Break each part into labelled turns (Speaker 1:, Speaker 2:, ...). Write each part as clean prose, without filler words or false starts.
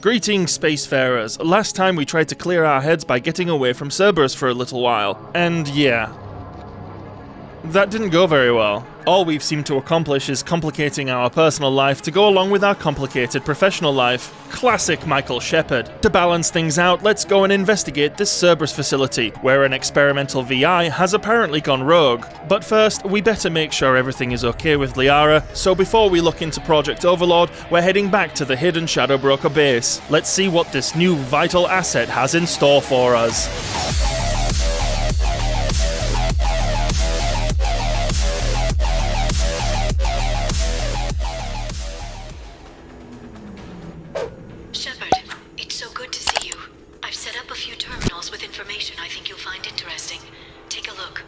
Speaker 1: Greetings, spacefarers. Last time we tried to clear our heads by getting away from Cerberus for a little while, and yeah, that didn't go very well. All we've seemed to accomplish is complicating our personal life to go along with our complicated professional life. Classic Michael Shepard. To balance things out, let's go and investigate this Cerberus facility, where an experimental VI has apparently gone rogue. But first, we better make sure everything is okay with Liara, so before we look into Project Overlord, we're heading back to the hidden Shadow Broker base. Let's see what this new vital asset has in store for us.
Speaker 2: Shepard, it's so good to see you. I've set up a few terminals with information I think you'll find interesting. Take a look.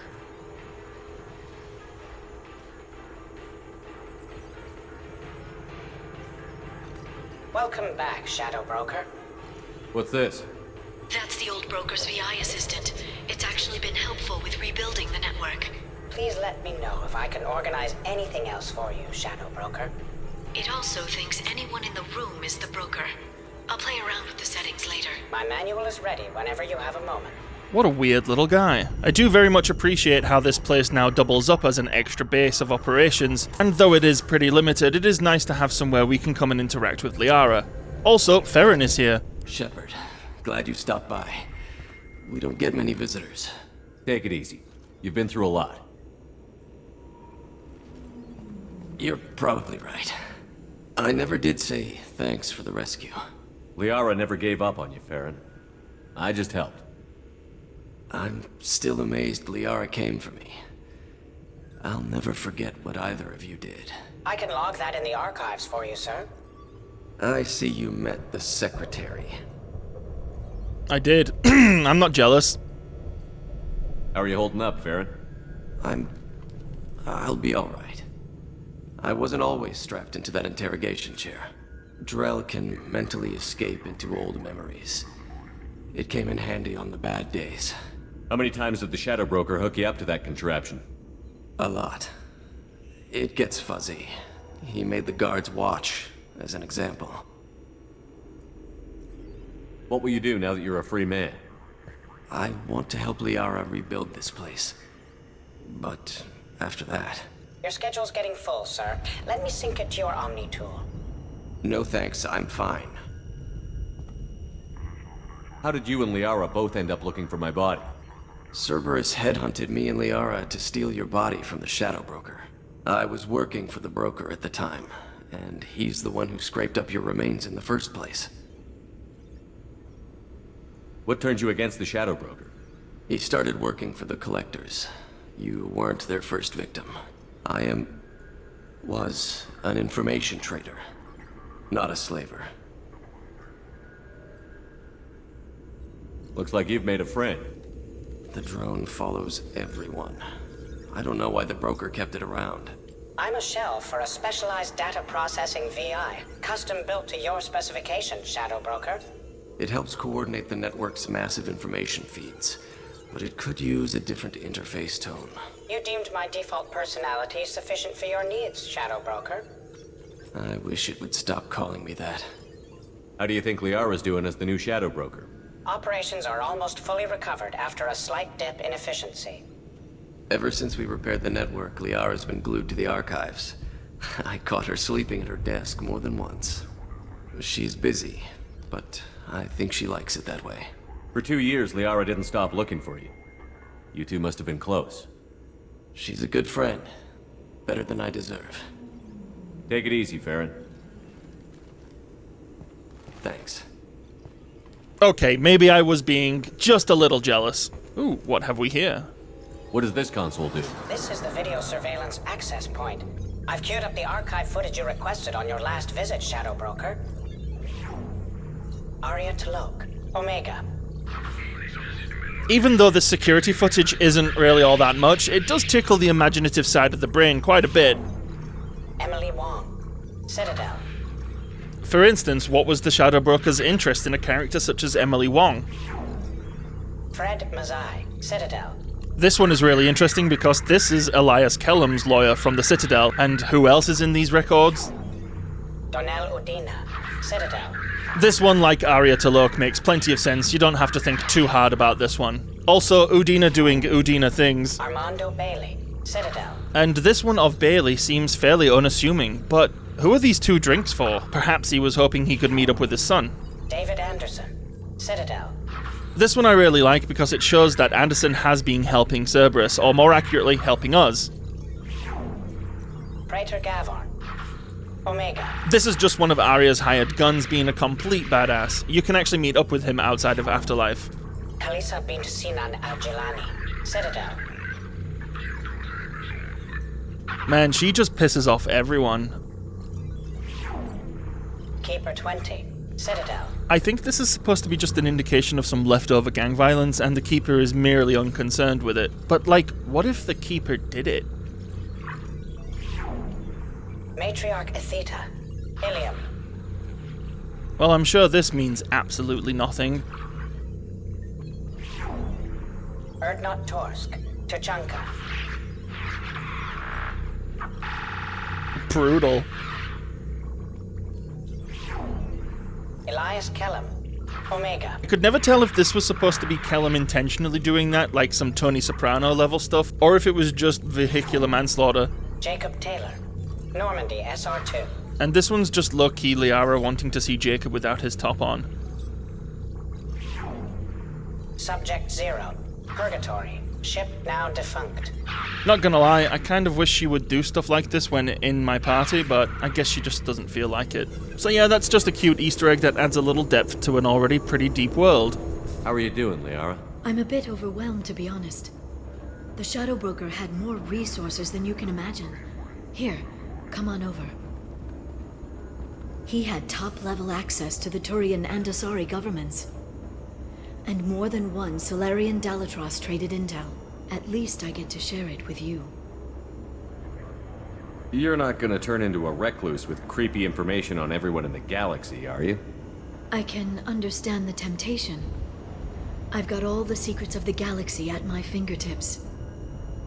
Speaker 3: Welcome back, Shadow Broker.
Speaker 4: What's this?
Speaker 2: That's the old broker's VI assistant. It's actually been helpful with rebuilding the network.
Speaker 3: Please let me know if I can organize anything else for you, Shadow Broker.
Speaker 2: It also thinks anyone in the room is the broker. I'll play around with the settings later.
Speaker 3: My manual is ready whenever you have a moment.
Speaker 1: What a weird little guy. I do very much appreciate how this place now doubles up as an extra base of operations, and though it is pretty limited, it is nice to have somewhere we can come and interact with Liara. Also, Farron is here.
Speaker 5: Shepard, glad you stopped by. We don't get many visitors.
Speaker 4: Take it easy. You've been through a lot.
Speaker 5: You're probably right. I never did say thanks for the rescue.
Speaker 4: Liara never gave up on you, Farron. I just helped.
Speaker 5: I'm still amazed Liara came for me. I'll never forget what either of you did.
Speaker 3: I can log that in the archives for you, sir.
Speaker 5: I see you met the Secretary.
Speaker 1: I did. I'm not jealous.
Speaker 4: How are you holding up, Farron?
Speaker 5: I'll be alright. I wasn't always strapped into that interrogation chair. Drell can mentally escape into old memories. It came in handy on the bad days.
Speaker 4: How many times did the Shadow Broker hook you up to that contraption?
Speaker 5: A lot. It gets fuzzy. He made the guards watch, as an example.
Speaker 4: What will you do now that you're a free man?
Speaker 5: I want to help Liara rebuild this place. But after that...
Speaker 3: Your schedule's getting full, sir. Let me sync it to your Omni tool.
Speaker 5: No thanks, I'm fine.
Speaker 4: How did you and Liara both end up looking for my body?
Speaker 5: Cerberus headhunted me and Liara to steal your body from the Shadow Broker. I was working for the broker at the time, and he's the one who scraped up your remains in the first place.
Speaker 4: What turned you against the Shadow Broker?
Speaker 5: He started working for the Collectors. You weren't their first victim. I was an information trader, not a slaver.
Speaker 4: Looks like you've made a friend.
Speaker 5: The drone follows everyone. I don't know why the broker kept it around.
Speaker 3: I'm a shell for a specialized data processing VI, custom built to your specifications, Shadow Broker.
Speaker 5: It helps coordinate the network's massive information feeds, but it could use a different interface tone.
Speaker 3: You deemed my default personality sufficient for your needs, Shadow Broker.
Speaker 5: I wish it would stop calling me that.
Speaker 4: How do you think Liara's doing as the new Shadow Broker?
Speaker 3: Operations are almost fully recovered after a slight dip in efficiency.
Speaker 5: Ever since we repaired the network, Liara's been glued to the archives. I caught her sleeping at her desk more than once. She's busy, but I think she likes it that way.
Speaker 4: For 2 years, Liara didn't stop looking for you. You two must have been close.
Speaker 5: She's a good friend. Better than I deserve.
Speaker 4: Take it easy, Farron.
Speaker 5: Thanks.
Speaker 1: Okay, maybe I was being just a little jealous. Ooh, what have we here?
Speaker 4: What does this console do?
Speaker 3: This is the video surveillance access point. I've queued up the archive footage you requested on your last visit, Shadow Broker. Aria Talok, Omega.
Speaker 1: Even though the security footage isn't really all that much, it does tickle the imaginative side of the brain quite a bit.
Speaker 3: Emily Wong, Citadel.
Speaker 1: For instance, what was the Shadow Broker's interest in a character such as Emily Wong?
Speaker 3: Fred Mazai, Citadel.
Speaker 1: This one is really interesting because this is Elias Kellum's lawyer from the Citadel, and who else is in these records?
Speaker 3: Donnell Udina, Citadel.
Speaker 1: This one, like Arya to Locke, makes plenty of sense. You don't have to think too hard about this one. Also, Udina doing Udina things.
Speaker 3: Armando Bailey, Citadel.
Speaker 1: And this one of Bailey seems fairly unassuming, but who are these two drinks for? Perhaps he was hoping he could meet up with his son.
Speaker 3: David Anderson, Citadel.
Speaker 1: This one I really like because it shows that Anderson has been helping Cerberus, or more accurately, helping us.
Speaker 3: Praetor Gavorn, Omega.
Speaker 1: This is just one of Arya's hired guns being a complete badass. You can actually meet up with him outside of Afterlife.
Speaker 3: Kalisa bint Sinan al-Jilani, Citadel.
Speaker 1: Man, she just pisses off everyone.
Speaker 3: Keeper 20, Citadel.
Speaker 1: I think this is supposed to be just an indication of some leftover gang violence, and the Keeper is merely unconcerned with it. But, like, what if the Keeper did it?
Speaker 3: Matriarch Atheta, Ilium.
Speaker 1: Well, I'm sure this means absolutely nothing.
Speaker 3: Erdnot Torsk, Tuchanka.
Speaker 1: Brutal.
Speaker 3: Elias Kellum, Omega.
Speaker 1: I could never tell if this was supposed to be Kellum intentionally doing that, like some Tony Soprano level stuff, or if it was just vehicular manslaughter.
Speaker 3: Jacob Taylor, Normandy SR2.
Speaker 1: And this one's just low-key Liara wanting to see Jacob without his top on.
Speaker 3: Subject 0, Purgatory, ship now defunct.
Speaker 1: Not gonna lie, I kind of wish she would do stuff like this when in my party, but I guess she just doesn't feel like it. So yeah, that's just a cute Easter egg that adds a little depth to an already pretty deep world.
Speaker 4: How are you doing, Liara?
Speaker 2: I'm a bit overwhelmed, to be honest. The Shadow Broker had more resources than you can imagine. Here, come on over. He had top-level access to the Turian and Asari governments. And more than one Solarian Dalatros traded intel. At least I get to share it with you.
Speaker 4: You're not gonna turn into a recluse with creepy information on everyone in the galaxy, are you?
Speaker 2: I can understand the temptation. I've got all the secrets of the galaxy at my fingertips.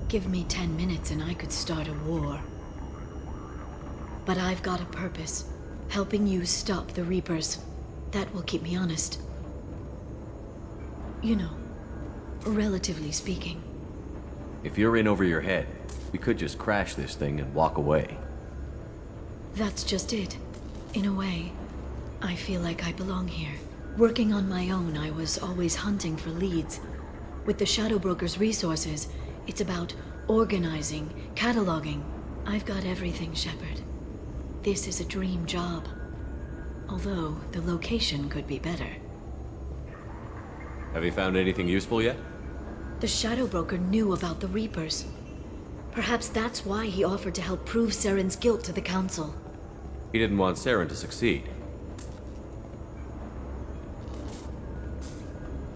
Speaker 2: Give me 10 minutes and I could start a war. But I've got a purpose. Helping you stop the Reapers. That will keep me honest. You know, relatively speaking.
Speaker 4: If you're in over your head, we could just crash this thing and walk away.
Speaker 2: That's just it. In a way, I feel like I belong here. Working on my own, I was always hunting for leads. With the Shadow Broker's resources, it's about organizing, cataloging. I've got everything, Shepard. This is a dream job. Although, the location could be better.
Speaker 4: Have you found anything useful yet?
Speaker 2: The Shadow Broker knew about the Reapers. Perhaps that's why he offered to help prove Saren's guilt to the Council.
Speaker 4: He didn't want Saren to succeed.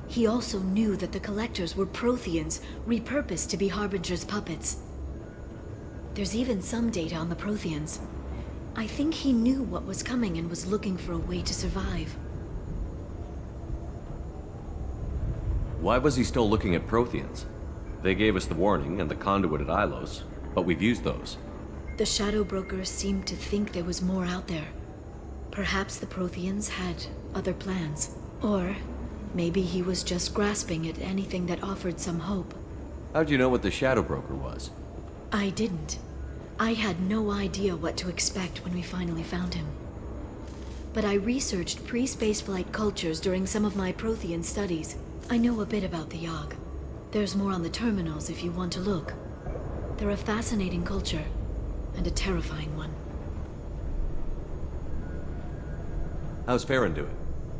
Speaker 2: He also knew that the Collectors were Protheans, repurposed to be Harbinger's puppets. There's even some data on the Protheans. I think he knew what was coming and was looking for a way to survive.
Speaker 4: Why was he still looking at Protheans? They gave us the warning and the conduit at Ilos, but we've used those.
Speaker 2: The Shadow Broker seemed to think there was more out there. Perhaps the Protheans had other plans. Or maybe he was just grasping at anything that offered some hope.
Speaker 4: How'd you know what the Shadow Broker was?
Speaker 2: I didn't. I had no idea what to expect when we finally found him. But I researched pre-spaceflight cultures during some of my Prothean studies. I know a bit about the Yogg. There's more on the terminals if you want to look. They're a fascinating culture, and a terrifying one.
Speaker 4: How's Farron doing?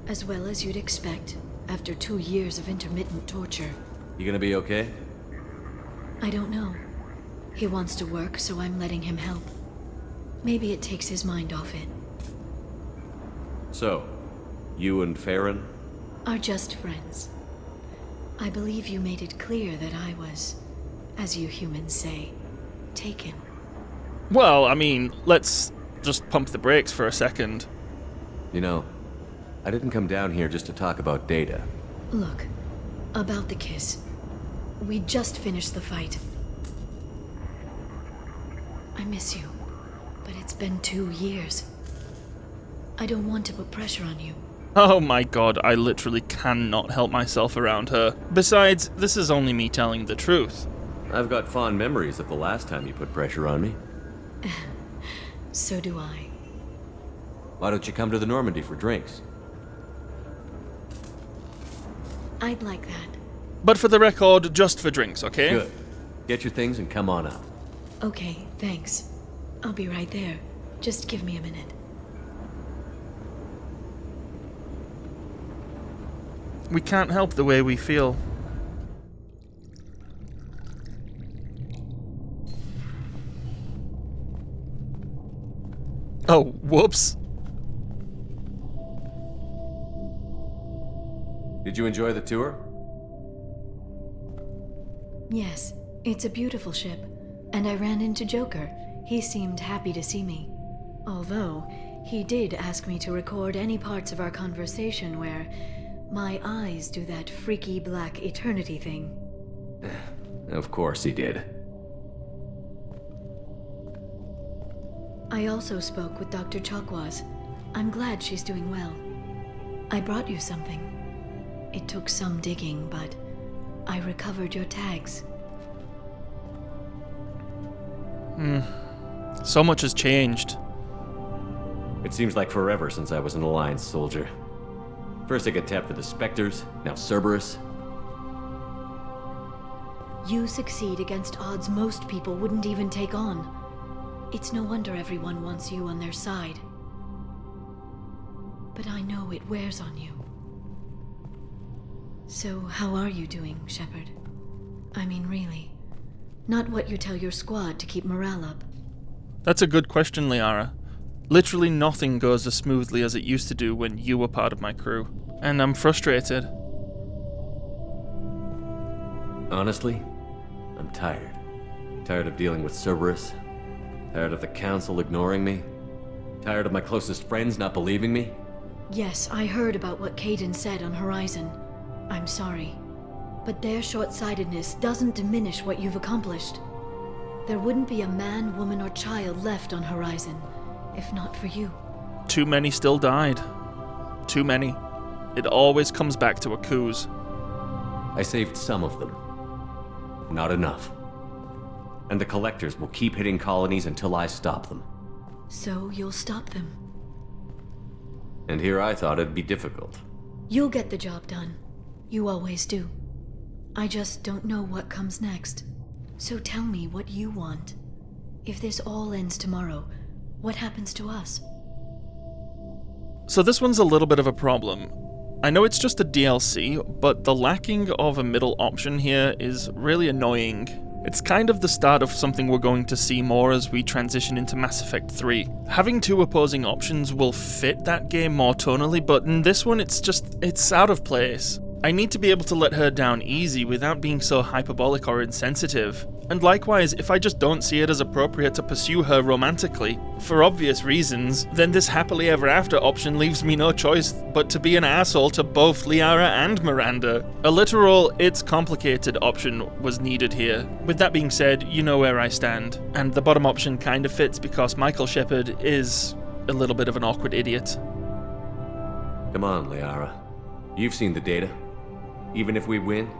Speaker 2: As well as you'd expect, after 2 years of intermittent torture.
Speaker 4: You gonna be okay?
Speaker 2: I don't know. He wants to work, so I'm letting him help. Maybe it takes his mind off it.
Speaker 4: So, you and Farron?
Speaker 2: Are just friends. I believe you made it clear that I was, as you humans say, taken.
Speaker 1: Well, I mean, let's just pump the brakes for a second.
Speaker 4: You know, I didn't come down here just to talk about data.
Speaker 2: Look, about the kiss. We just finished the fight. I miss you, but it's been 2 years. I don't want to put pressure on you,
Speaker 1: Oh my god, I literally cannot help myself around her. Besides, this is only me telling the truth.
Speaker 4: I've got fond memories of the last time you put pressure on me.
Speaker 2: So do I.
Speaker 4: Why don't you come to the Normandy for drinks?
Speaker 2: I'd like that.
Speaker 1: But for the record, just for drinks, okay?
Speaker 4: Good. Get your things and come on up.
Speaker 2: Okay, thanks. I'll be right there. Just give me a minute.
Speaker 1: We can't help the way we feel. Oh, whoops.
Speaker 4: Did you enjoy the tour?
Speaker 2: Yes, it's a beautiful ship. And I ran into Joker. He seemed happy to see me. Although, he did ask me to record any parts of our conversation where my eyes do that freaky black eternity thing.
Speaker 4: Of course he did.
Speaker 2: I also spoke with Dr. Chakwas. I'm glad she's doing well. I brought you something. It took some digging, but I recovered your tags.
Speaker 1: So much has changed.
Speaker 4: It seems like forever since I was an Alliance soldier. First I got tapped for the Spectres, now Cerberus.
Speaker 2: You succeed against odds most people wouldn't even take on. It's no wonder everyone wants you on their side. But I know it wears on you. So how are you doing, Shepard? I mean, really. Not what you tell your squad to keep morale up.
Speaker 1: That's a good question, Liara. Literally nothing goes as smoothly as it used to do when you were part of my crew. And I'm frustrated.
Speaker 4: Honestly, I'm tired. Tired of dealing with Cerberus. Tired of the Council ignoring me. Tired of my closest friends not believing me.
Speaker 2: Yes, I heard about what Kaidan said on Horizon. I'm sorry. But their short-sightedness doesn't diminish what you've accomplished. There wouldn't be a man, woman, or child left on Horizon, if not for you.
Speaker 1: Too many still died. Too many. It always comes back to Akuz.
Speaker 4: I saved some of them. Not enough. And the Collectors will keep hitting colonies until I stop them.
Speaker 2: So you'll stop them.
Speaker 4: And here I thought it'd be difficult.
Speaker 2: You'll get the job done. You always do. I just don't know what comes next. So tell me what you want. If this all ends tomorrow, what happens to us?
Speaker 1: So this one's a little bit of a problem. I know it's just a DLC, but the lacking of a middle option here is really annoying. It's kind of the start of something we're going to see more as we transition into Mass Effect 3. Having two opposing options will fit that game more tonally, but in this one it's out of place. I need to be able to let her down easy without being so hyperbolic or insensitive. And likewise, if I just don't see it as appropriate to pursue her romantically, for obvious reasons, then this happily ever after option leaves me no choice but to be an asshole to both Liara and Miranda. A literal, it's complicated option was needed here. With that being said, you know where I stand. And the bottom option kinda fits because Michael Shepard is a little bit of an awkward idiot.
Speaker 4: Come on, Liara. You've seen the data. Even if we win,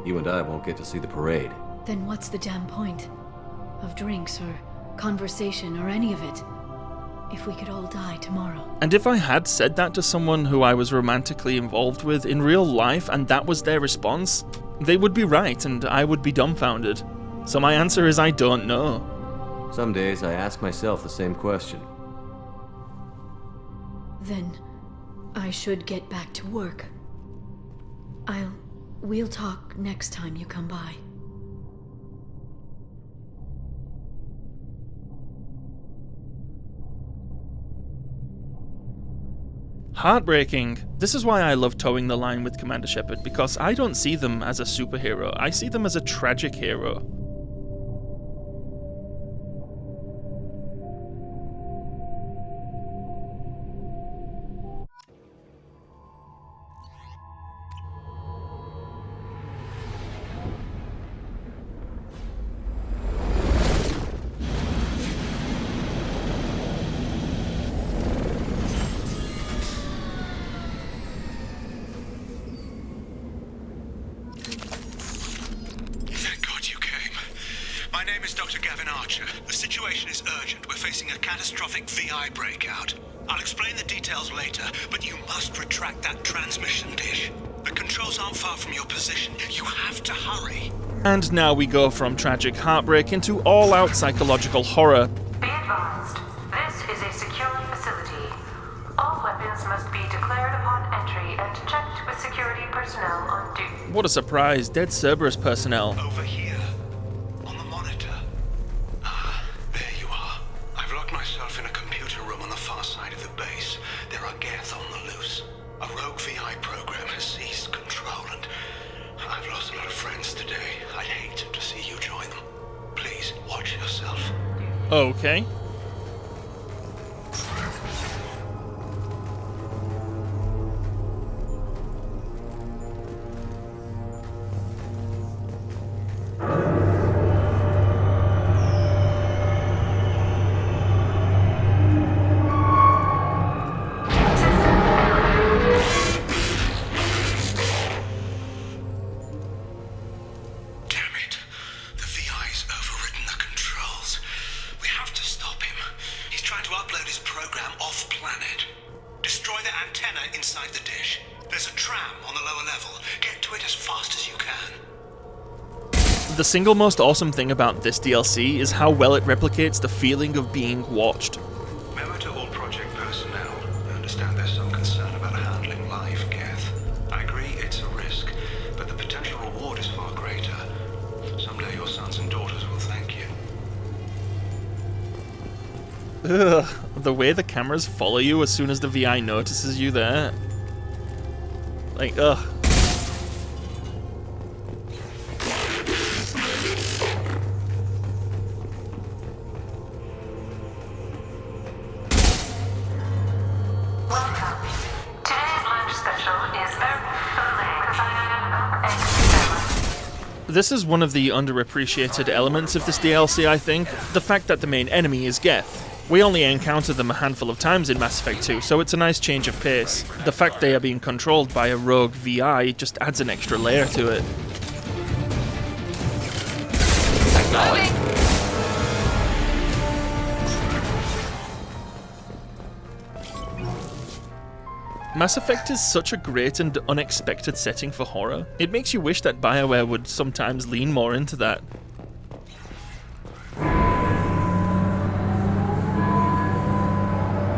Speaker 4: you and I won't get to see the parade.
Speaker 2: Then what's the damn point? Of drinks or conversation or any of it? If we could all die tomorrow.
Speaker 1: And if I had said that to someone who I was romantically involved with in real life and that was their response, they would be right and I would be dumbfounded. So my answer is I don't know.
Speaker 4: Some days I ask myself the same question.
Speaker 2: Then I should get back to work. We'll talk next time you come by.
Speaker 1: Heartbreaking. This is why I love towing the line with Commander Shepard, because I don't see them as a superhero, I see them as a tragic hero.
Speaker 6: Dr. Gavin Archer. The situation is urgent. We're facing a catastrophic VI breakout. I'll explain the details later, but you must retract that transmission dish. The controls aren't far from your position. You have to hurry.
Speaker 1: And now we go from tragic heartbreak into all-out psychological horror.
Speaker 7: Be advised, this is a secure facility. All weapons must be declared upon entry and checked with security personnel on duty.
Speaker 1: What a surprise, dead Cerberus personnel.
Speaker 6: Over here, on the monitor. Ah, there you are. I've locked myself in a computer room on the far side of the base. There are Geth on the loose. A rogue VI program has seized control, and I've lost a lot of friends today. I'd hate to see you join them. Please, watch yourself.
Speaker 1: Okay. The single most awesome thing about this DLC is how well it replicates the feeling of being watched.
Speaker 6: Memo to all project personnel. I understand there's some concern about handling live Geth. I agree it's a risk, but the potential reward is far greater. Someday your sons and daughters will thank you.
Speaker 1: Ugh, the way the cameras follow you as soon as the VI notices you there. Like, ugh. This is one of the underappreciated elements of this DLC, I think. The fact that the main enemy is Geth. We only encounter them a handful of times in Mass Effect 2, so it's a nice change of pace. The fact they are being controlled by a rogue VI just adds an extra layer to it. Mass Effect is such a great and unexpected setting for horror. It makes you wish that Bioware would sometimes lean more into that.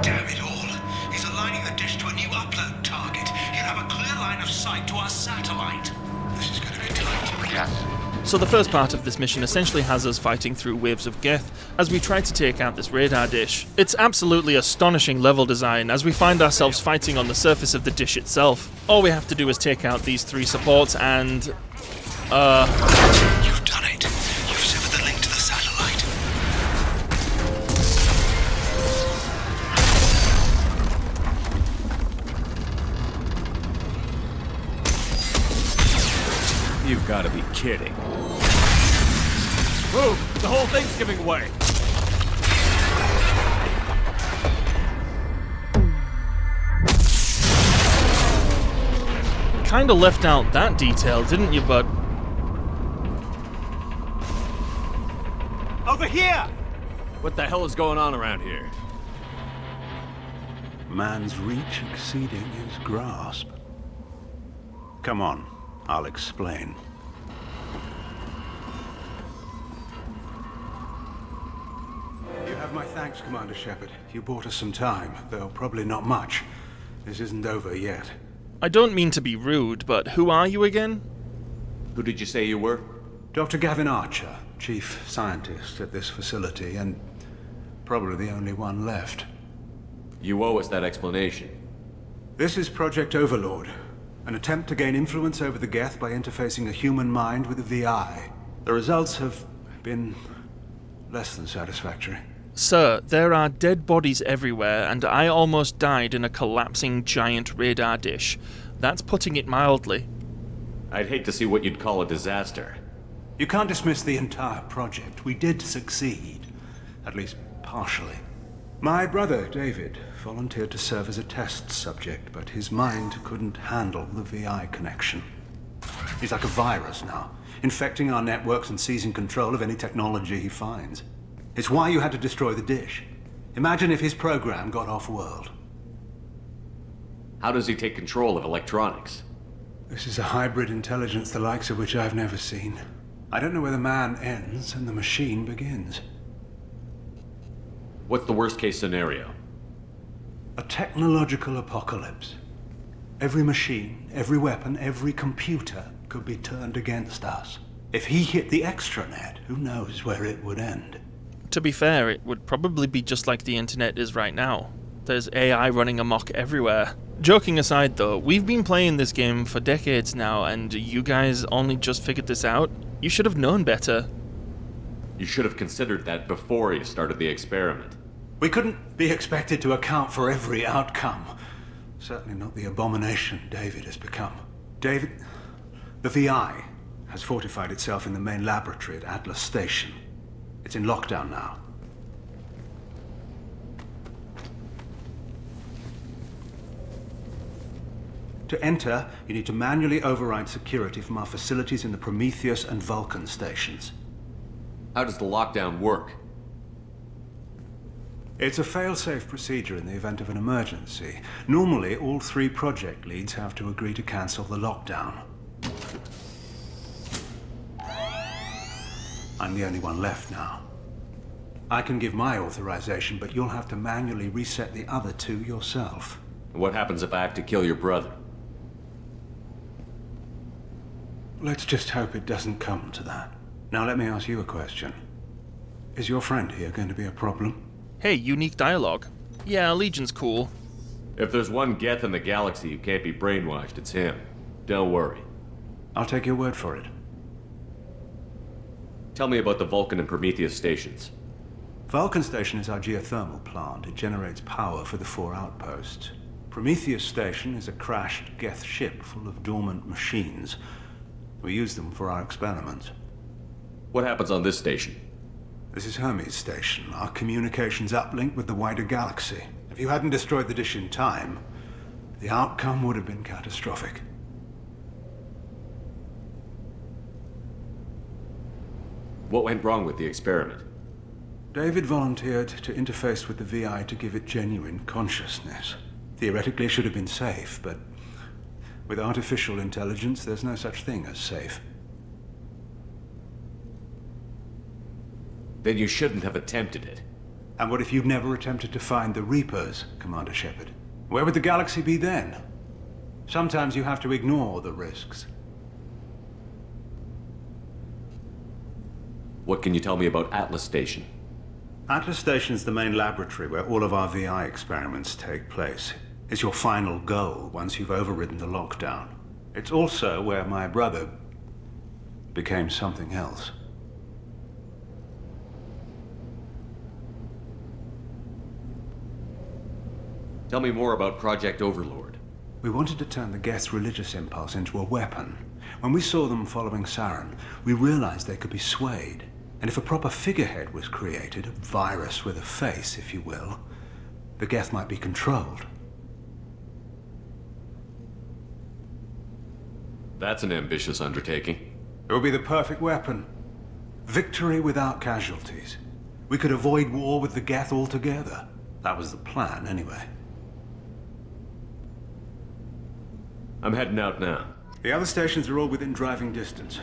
Speaker 6: Damn it all. He's aligning the dish to a new upload target. He'll have a clear line of sight to our satellite. This is going to be tight. Yes.
Speaker 1: So the first part of this mission essentially has us fighting through waves of Geth as we try to take out this radar dish. It's absolutely astonishing level design as we find ourselves fighting on the surface of the dish itself. All we have to do is take out these 3 supports and...
Speaker 6: You've done it. You've severed the link to the satellite.
Speaker 8: You've got to be kidding. Move! The whole thing's giving way!
Speaker 1: Kinda left out that detail, didn't you, bud?
Speaker 8: Over here! What the hell is going on around here?
Speaker 9: Man's reach exceeding his grasp. Come on, I'll explain. You have my thanks, Commander Shepard. You bought us some time, though probably not much. This isn't over yet.
Speaker 1: I don't mean to be rude, but who are you again?
Speaker 4: Who did you say you were?
Speaker 9: Dr. Gavin Archer, chief scientist at this facility, and probably the only one left.
Speaker 4: You owe us that explanation.
Speaker 9: This is Project Overlord, an attempt to gain influence over the Geth by interfacing a human mind with a VI. The results have been less than satisfactory.
Speaker 1: Sir, there are dead bodies everywhere, and I almost died in a collapsing giant radar dish. That's putting it mildly.
Speaker 4: I'd hate to see what you'd call a disaster.
Speaker 9: You can't dismiss the entire project. We did succeed. At least partially. My brother, David, volunteered to serve as a test subject, but his mind couldn't handle the VI connection. He's like a virus now, infecting our networks and seizing control of any technology he finds. It's why you had to destroy the dish. Imagine if his program got off-world.
Speaker 4: How does he take control of electronics?
Speaker 9: This is a hybrid intelligence the likes of which I've never seen. I don't know where the man ends and the machine begins.
Speaker 4: What's the worst-case scenario?
Speaker 9: A technological apocalypse. Every machine, every weapon, every computer could be turned against us. If he hit the extranet, who knows where it would end?
Speaker 1: To be fair, it would probably be just like the internet is right now. There's AI running amok everywhere. Joking aside though, we've been playing this game for decades now, and you guys only just figured this out? You should have known better.
Speaker 4: You should have considered that before you started the experiment.
Speaker 9: We couldn't be expected to account for every outcome. Certainly not the abomination David has become. David, the VI has fortified itself in the main laboratory at Atlas Station. It's in lockdown now. To enter, you need to manually override security from our facilities in the Prometheus and Vulcan stations.
Speaker 4: How does the lockdown work?
Speaker 9: It's a fail-safe procedure in the event of an emergency. Normally, all 3 project leads have to agree to cancel the lockdown. I'm the only one left now. I can give my authorization, but you'll have to manually reset the other 2 yourself.
Speaker 4: What happens if I have to kill your brother?
Speaker 9: Let's just hope it doesn't come to that. Now let me ask you a question. Is your friend here going to be a problem?
Speaker 1: Hey, unique dialogue. Yeah, Legion's cool.
Speaker 4: If there's one Geth in the galaxy who can't be brainwashed, it's him. Don't worry.
Speaker 9: I'll take your word for it.
Speaker 4: Tell me about the Vulcan and Prometheus stations.
Speaker 9: Vulcan Station is our geothermal plant. It generates power for the 4 outposts. Prometheus Station is a crashed Geth ship full of dormant machines. We use them for our experiments.
Speaker 4: What happens on this station?
Speaker 9: This is Hermes Station, our communications uplink with the wider galaxy. If you hadn't destroyed the dish in time, the outcome would have been catastrophic.
Speaker 4: What went wrong with the experiment?
Speaker 9: David volunteered to interface with the VI to give it genuine consciousness. Theoretically, it should have been safe, but with artificial intelligence, there's no such thing as safe.
Speaker 4: Then you shouldn't have attempted it.
Speaker 9: And what if you'd never attempted to find the Reapers, Commander Shepard? Where would the galaxy be then? Sometimes you have to ignore the risks.
Speaker 4: What can you tell me about Atlas Station?
Speaker 9: Atlas Station is the main laboratory where all of our VI experiments take place. It's your final goal once you've overridden the lockdown. It's also where my brother became something else.
Speaker 4: Tell me more about Project Overlord.
Speaker 9: We wanted to turn the Geth's religious impulse into a weapon. When we saw them following Saren, we realized they could be swayed. And if a proper figurehead was created, a virus with a face, if you will, the Geth might be controlled.
Speaker 4: That's an ambitious undertaking.
Speaker 9: It would be the perfect weapon. Victory without casualties. We could avoid war with the Geth altogether. That was the plan, anyway.
Speaker 4: I'm heading out now.
Speaker 9: The other stations are all within driving distance.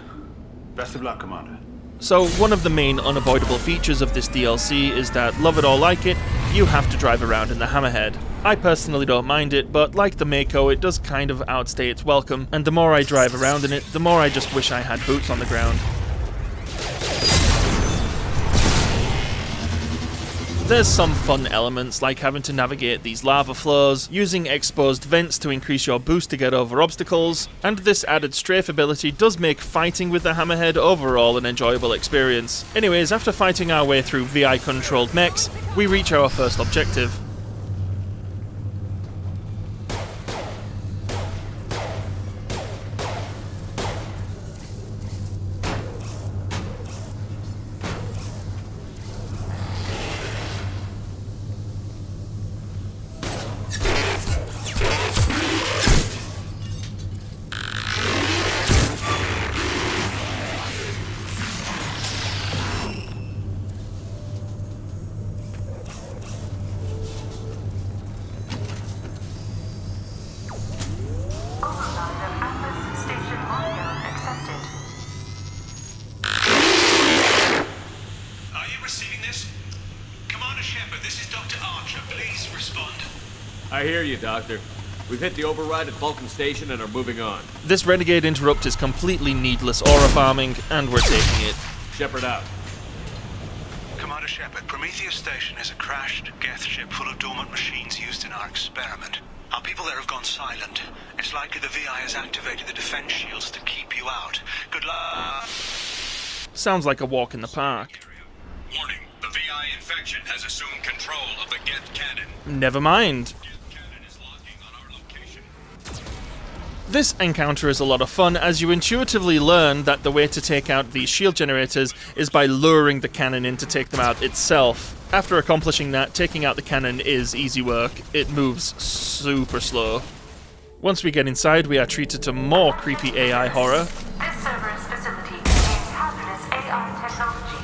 Speaker 9: Best of luck, Commander.
Speaker 1: So, one of the main unavoidable features of this DLC is that, love it or like it, you have to drive around in the Hammerhead. I personally don't mind it, but like the Mako, it does kind of outstay its welcome, and the more I drive around in it, the more I just wish I had boots on the ground. There's some fun elements, like having to navigate these lava flows, using exposed vents to increase your boost to get over obstacles, and this added strafe ability does make fighting with the Hammerhead overall an enjoyable experience. Anyways, after fighting our way through VI-controlled mechs, we reach our first objective.
Speaker 8: I hear you, Doctor. We've hit the override at Vulcan Station and are moving on.
Speaker 1: This Renegade Interrupt is completely needless aura farming, and we're taking it.
Speaker 8: Shepard out.
Speaker 6: Commander Shepard, Prometheus Station is a crashed Geth ship full of dormant machines used in our experiment. Our people there have gone silent. It's likely the VI has activated the defense shields to keep you out. Good luck.
Speaker 1: Sounds like a walk in the park.
Speaker 10: Warning, the VI infection has assumed control of the Geth cannon.
Speaker 1: Never mind.
Speaker 10: Geth cannon is locking on our location.
Speaker 1: This encounter is a lot of fun as you intuitively learn that the way to take out these shield generators is by luring the cannon in to take them out itself. After accomplishing that, taking out the cannon is easy work. It moves super slow. Once we get inside, we are treated to more creepy AI horror.
Speaker 7: This Cerberus facility contains hazardous AI technology.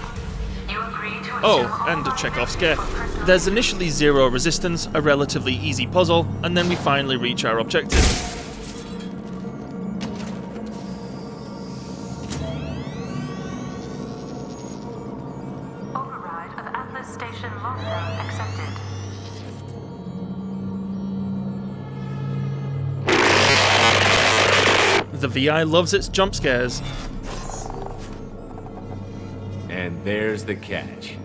Speaker 7: You agree to
Speaker 1: Oh, and a Chekhov's Geth. There's initially zero resistance, a relatively easy puzzle, and then we finally reach our objective.
Speaker 7: Override of Atlas Station lockdown accepted.
Speaker 1: The VI loves its jump scares.
Speaker 4: And there's the catch.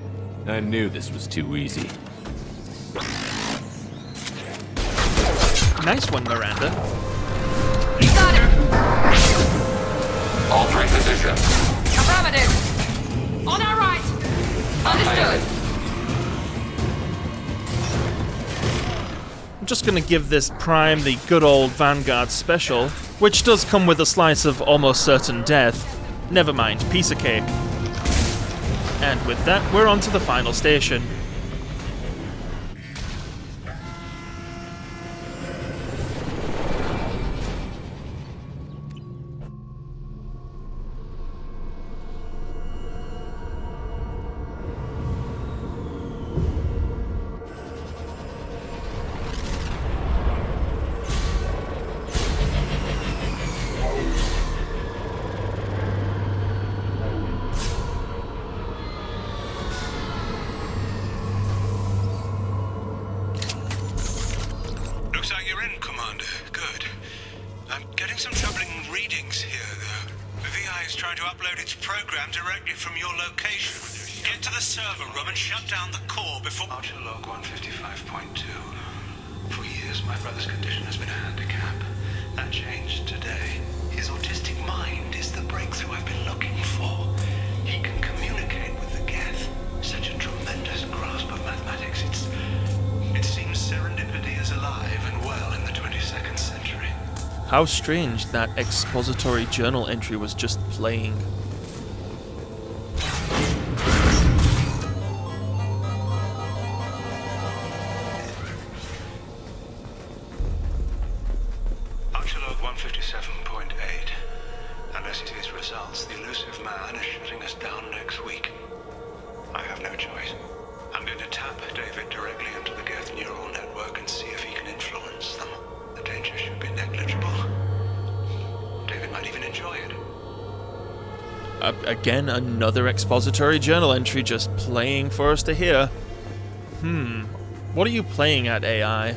Speaker 4: I knew this was too easy.
Speaker 1: Nice one, Miranda.
Speaker 11: You got it!
Speaker 10: Altering position.
Speaker 11: Affirmative! On our right! Understood!
Speaker 1: I'm just gonna give this Prime the good old Vanguard special, which does come with a slice of almost certain death. Never mind, piece of cake. And with that, we're on to the final station.
Speaker 6: Looks like you're in, Commander. Good. I'm getting some troubling readings here, though. The VI is trying to upload its program directly from your location. Get to the server room and shut down the core before... Archer log 155.2. For years, my brother's condition has been a handicap. That changed today. His autistic mind is the breakthrough I've been looking for. He can communicate with the Geth. Such a tremendous grasp of mathematics. It seems serendipity is alive and well in the 22nd century.
Speaker 1: How strange that expository journal entry was just playing.
Speaker 6: Archer log 157.8. Unless he sees results, the elusive man is shutting us down next week. I have no choice. I'm going to tap David directly into the Geth neural network and see if he can influence them. The danger should be negligible. David might even enjoy it.
Speaker 1: Again, another expository journal entry just playing for us to hear. What are you playing at, AI?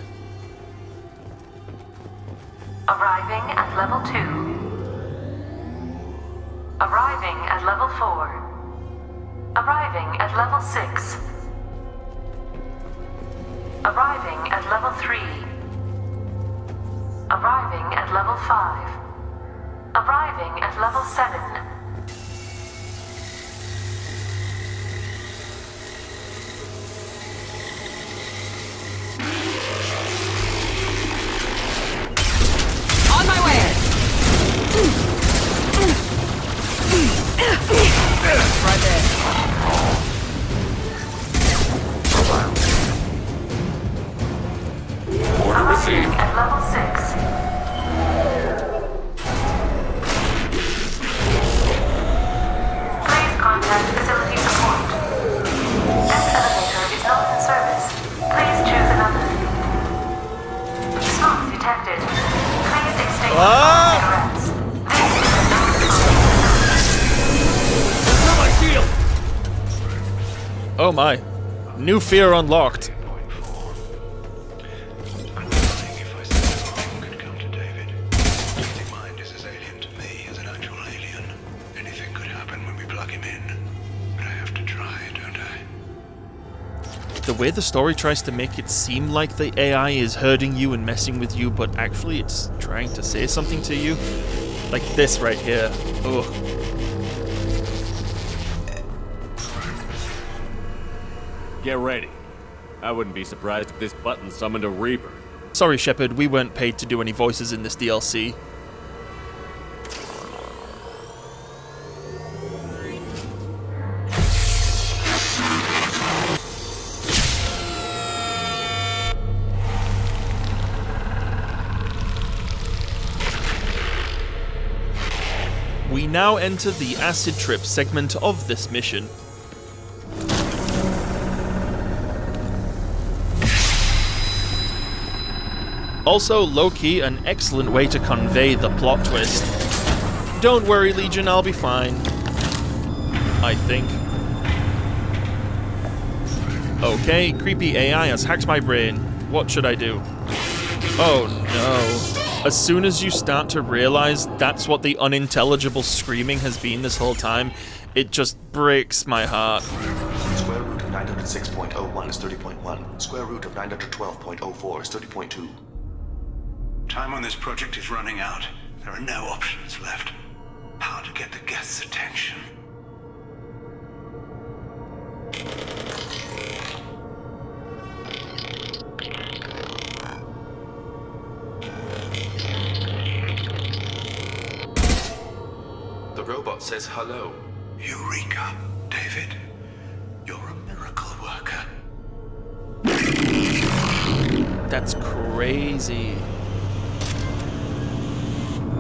Speaker 7: Arriving at level 2. Arriving at level 4. Arriving at level 6. Arriving at level 3. Arriving at level 5. Arriving at level 7.
Speaker 11: On my way! Right there.
Speaker 10: Order received.
Speaker 7: At level 6. Please contact facility support. This elevator is not in service. Please choose another. Smoke detected. Please extinguish all cigarettes. This is a
Speaker 1: Oh my. New fear unlocked. the way the story tries to make it seem like the AI is hurting you and messing with you, but actually it's trying to say something to you. Like this right here. Ugh.
Speaker 8: Get ready. I wouldn't be surprised if this button summoned a Reaper.
Speaker 1: Sorry, Shepard, we weren't paid to do any voices in this DLC. We now enter the acid trip segment of this mission. Also, low-key, an excellent way to convey the plot twist. Don't worry, Legion, I'll be fine. I think. Okay, creepy AI has hacked my brain. What should I do? Oh no. As soon as you start to realize that's what the unintelligible screaming has been this whole time, it just breaks my heart.
Speaker 12: Square root of 906.01 is 30.1. Square root of 912.04 is 30.2.
Speaker 9: Time on this project is running out. There are no options left. How to get the Geth's attention?
Speaker 12: The robot says hello.
Speaker 9: Eureka, David. You're a miracle worker.
Speaker 1: That's crazy.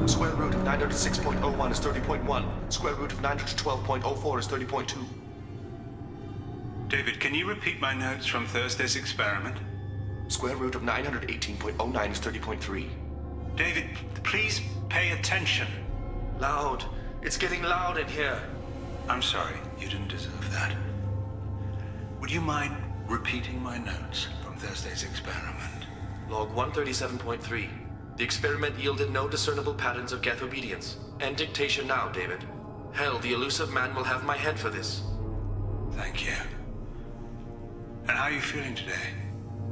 Speaker 12: Square root of 906.01 is 30.1. Square root of 912.04 is 30.2.
Speaker 9: David, can you repeat my notes from Thursday's experiment?
Speaker 12: Square root of 918.09 is 30.3.
Speaker 9: David, please pay attention.
Speaker 12: Loud. It's getting loud in here.
Speaker 9: I'm sorry, you didn't deserve that. Would you mind repeating my notes from Thursday's experiment?
Speaker 12: Log 137.3. The experiment yielded no discernible patterns of Geth obedience. End dictation now, David. Hell, the elusive man will have my head for this.
Speaker 9: Thank you. And how are you feeling today?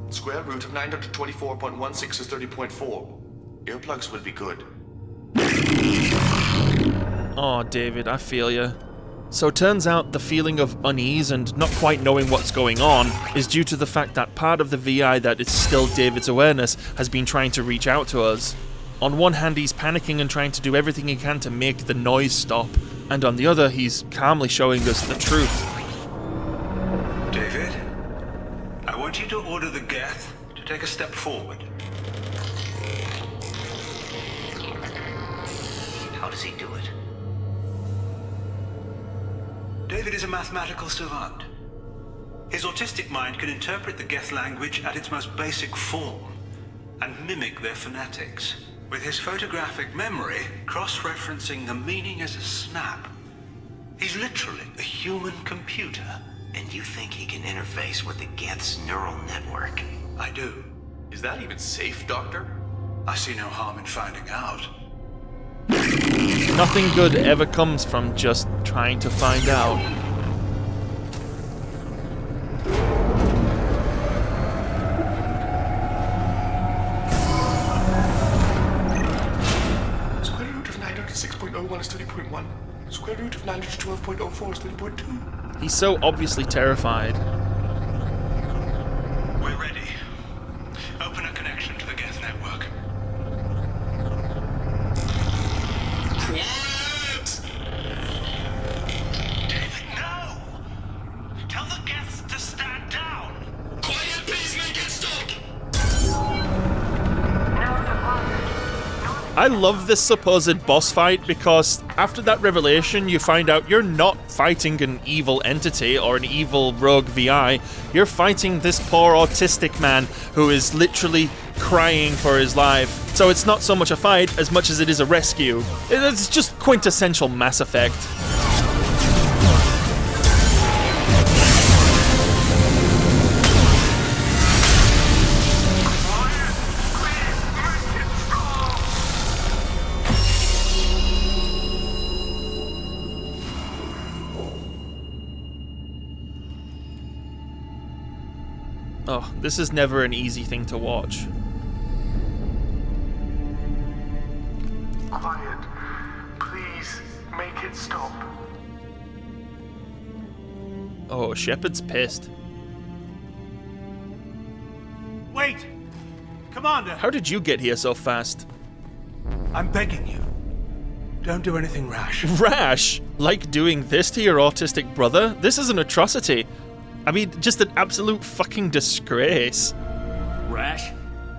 Speaker 12: Square root of 924.16 is 30.4. Earplugs would be good.
Speaker 1: Oh, David, I feel ya. So turns out the feeling of unease and not quite knowing what's going on is due to the fact that part of the VI that is still David's awareness has been trying to reach out to us. On one hand, he's panicking and trying to do everything he can to make the noise stop, and on the other, he's calmly showing us the truth.
Speaker 9: David, I want you to order the Geth to take a step forward.
Speaker 12: How does he do it?
Speaker 9: David is a mathematical savant. His autistic mind can interpret the Geth language at its most basic form and mimic their phonetics, with his photographic memory cross-referencing the meaning as a snap. He's literally a human computer.
Speaker 13: And you think he can interface with the Geth's neural network?
Speaker 9: I do.
Speaker 12: Is that even safe, Doctor?
Speaker 9: I see no harm in finding out.
Speaker 1: Nothing good ever comes from just trying to find out.
Speaker 12: Square root of 906.01 is 30.1. Square root of 912.04 is 30.2.
Speaker 1: He's so obviously terrified.
Speaker 9: We're ready. Open a connection to the Geth network.
Speaker 6: Quiet! David, no! Tell the Geths to stand down! Quiet, please make it stop!
Speaker 1: I love this supposed boss fight because after that revelation you find out you're not fighting an evil entity or an evil rogue VI, you're fighting this poor autistic man who is literally crying for his life. So it's not so much a fight as much as it is a rescue. It's just quintessential Mass Effect. Oh, this is never an easy thing to watch.
Speaker 10: Quiet. Please, make it stop.
Speaker 1: Oh, Shepard's pissed.
Speaker 9: Wait! Commander!
Speaker 1: How did you get here so fast?
Speaker 9: I'm begging you. Don't do anything rash.
Speaker 1: Rash? Like doing this to your autistic brother? This is an atrocity. I mean, just an absolute fucking disgrace.
Speaker 4: Rash?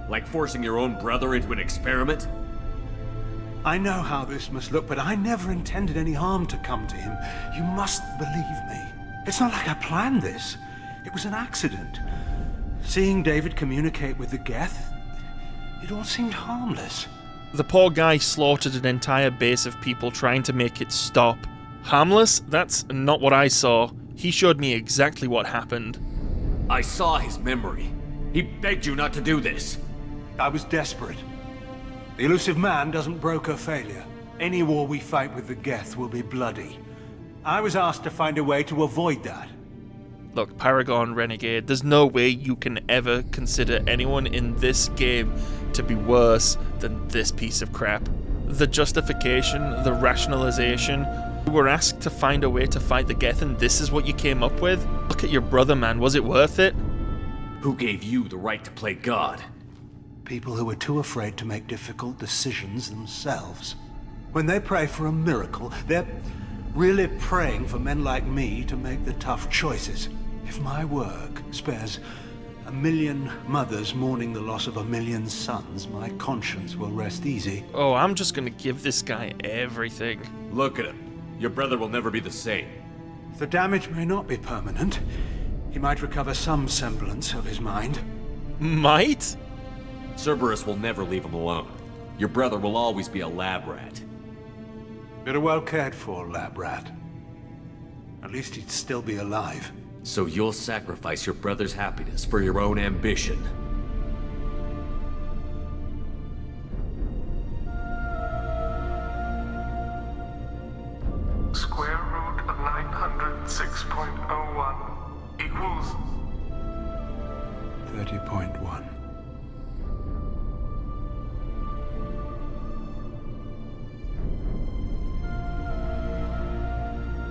Speaker 4: Like forcing your own brother into an experiment?
Speaker 9: I know how this must look, but I never intended any harm to come to him. You must believe me. It's not like I planned this. It was an accident. Seeing David communicate with the Geth, it all seemed harmless.
Speaker 1: The poor guy slaughtered an entire base of people trying to make it stop. Harmless? That's not what I saw. He showed me exactly what happened.
Speaker 4: I saw his memory. He begged you not to do this.
Speaker 9: I was desperate. The elusive man doesn't broker failure. Any war we fight with the Geth will be bloody. I was asked to find a way to avoid that.
Speaker 1: Look, Paragon Renegade, there's no way you can ever consider anyone in this game to be worse than this piece of crap. The justification, the rationalization. You were asked to find a way to fight the Geth and this is what you came up with? Look at your brother, man. Was it worth it?
Speaker 4: Who gave you the right to play God?
Speaker 9: People who are too afraid to make difficult decisions themselves. When they pray for a miracle, they're really praying for men like me to make the tough choices. If my work spares 1 million mothers mourning the loss of 1 million sons, my conscience will rest easy.
Speaker 1: Oh, I'm just gonna give this guy everything.
Speaker 4: Look at him. Your brother will never be the same.
Speaker 9: The damage may not be permanent. He might recover some semblance of his mind.
Speaker 1: Might?
Speaker 4: Cerberus will never leave him alone. Your brother will always be a lab rat.
Speaker 9: You're a well cared for lab rat. At least he'd still be alive.
Speaker 4: So you'll sacrifice your brother's happiness for your own ambition.
Speaker 10: Square root of 906.01 equals
Speaker 9: 30.1.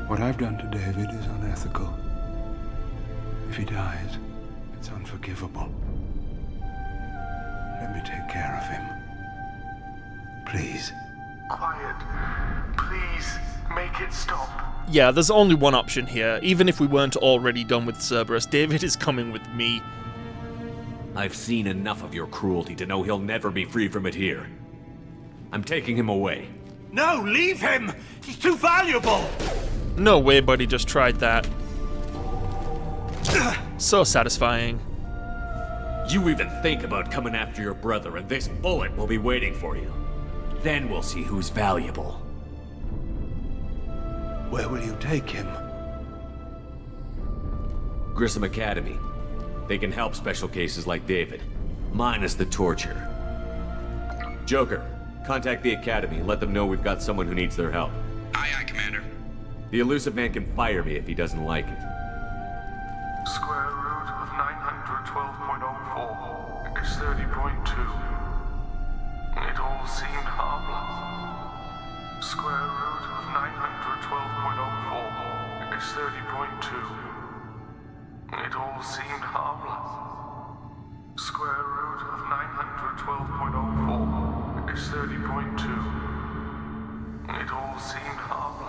Speaker 9: What I've done to David is unethical. If he dies, it's unforgivable. Let me take care of him. Please.
Speaker 10: quiet. Please, make it stop.
Speaker 1: Yeah, there's only one option here. Even if we weren't already done with Cerberus, David is coming with me.
Speaker 4: I've seen enough of your cruelty to know he'll never be free from it here. I'm taking him away.
Speaker 9: No, leave him! He's too valuable!
Speaker 1: No way, buddy just tried that. So satisfying.
Speaker 4: You even think about coming after your brother, and this bullet will be waiting for you. Then we'll see who's valuable.
Speaker 9: Where will you take him?
Speaker 4: Grissom Academy. They can help special cases like David, minus the torture. Joker, contact the Academy and let them know we've got someone who needs their help.
Speaker 10: Aye, aye, Commander.
Speaker 4: The elusive man can fire me if he doesn't like it.
Speaker 10: Square root of 912.04 is 30.2. It all seemed harmless. Square root of 912.04 is 30.2. It all seemed harmless. Square root of 912.04 is 30.2. It all seemed harmless.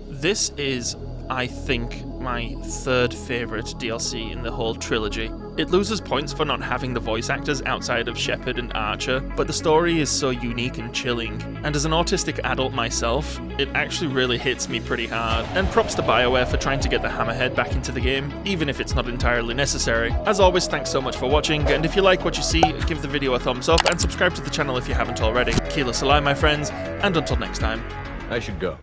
Speaker 1: This is, I think, my third favorite DLC in the whole trilogy. It loses points for not having the voice actors outside of Shepard and Archer, but the story is so unique and chilling, and as an autistic adult myself, it actually really hits me pretty hard. And props to Bioware for trying to get the Hammerhead back into the game, even if it's not entirely necessary. As always, thanks so much for watching, and if you like what you see, give the video a thumbs up and subscribe to the channel if you haven't already. Keyless Ally, my friends, and until next time.
Speaker 4: I should go.